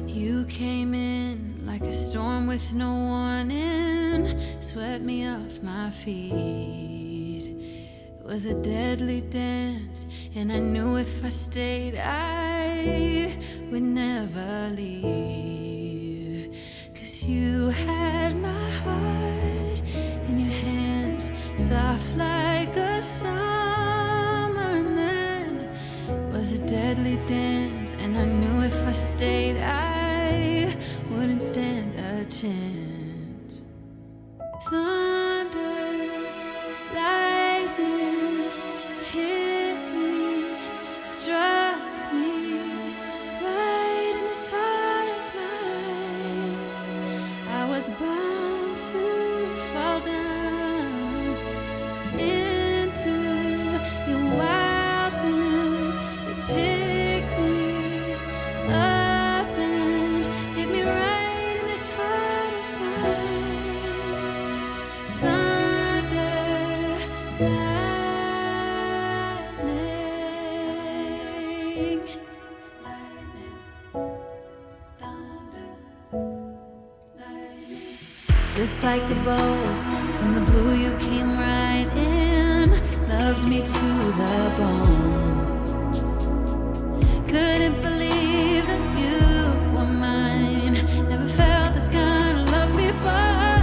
You came in like a storm with no warning, swept me off my feet. It was a deadly dance, and I knew if I stayed, I would never leave. 'Cause you had my heart in your hands, soft like a summer, and then it was a deadly dance, and I knew if I stayed, I wouldn't stand a chance. Thunder, lightning hit me, struck me right in this heart of mine. I was bound to fall down into your wild winds. You picked me up and hit me right in this heart of mine. Thunder, lightning, thunder, lightning. Just like the bolt from the blue, you came right in, loved me to the bone. Couldn't believe that you were mine. Never felt this kind of love before.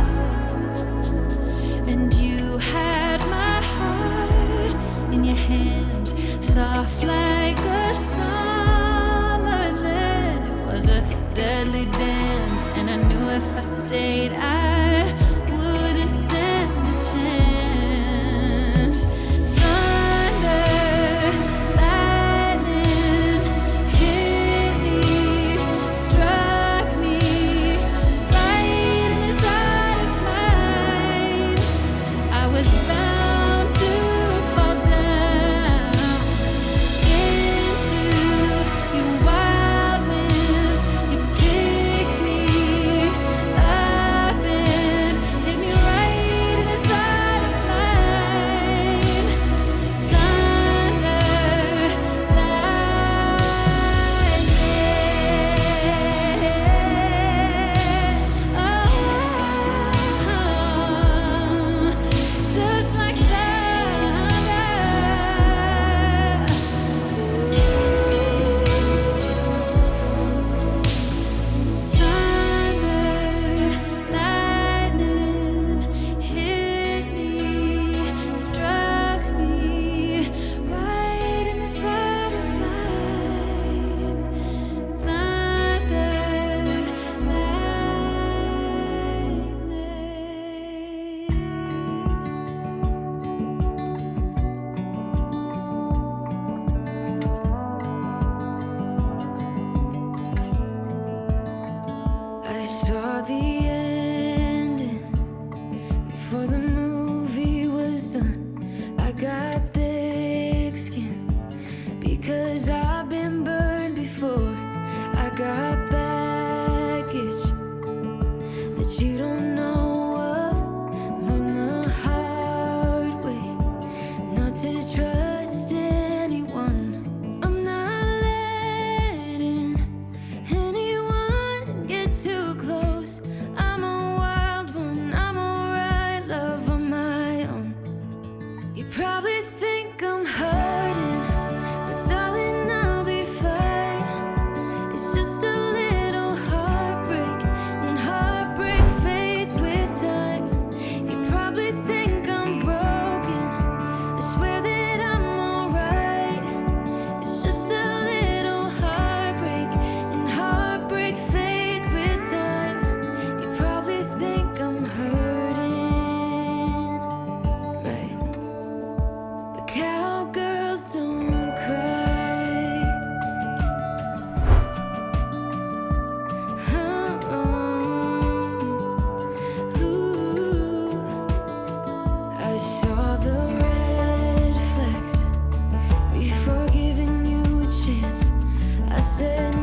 And you had my heart in your hands, soft like a summer. And then it was a deadly dance, and I knew if I stayed, I wouldn't stand a chance. Thunder, lightning hit me, struck me right in this heart of mine. I was bound to fall down into your wild winds. You picked me up and hit me right in this heart of mine. Thunder, lightning, just like thunder. Thunder, lightning hit me, struck me right in this heart of mine. Thunder, I saw the ending before the movie was done. I got thick skin because I've been burned before. I got baggage that you don't know of. Learn the hard way not to trust anyone. I'm not letting anyone get too close. I'm a wild one, I'm alright, love on my own. You probably think I'm hurting, but darling, I'll be fine. It's just a little heartbreak, and heartbreak fades with time. You probably think I'm broken, I swear that I'm alright. It's just a little heartbreak, and heartbreak fades with time. You probably think I'm hurting, right? But cowgirls don't cry. Ooh. I saw the red flags before giving you a chance. I said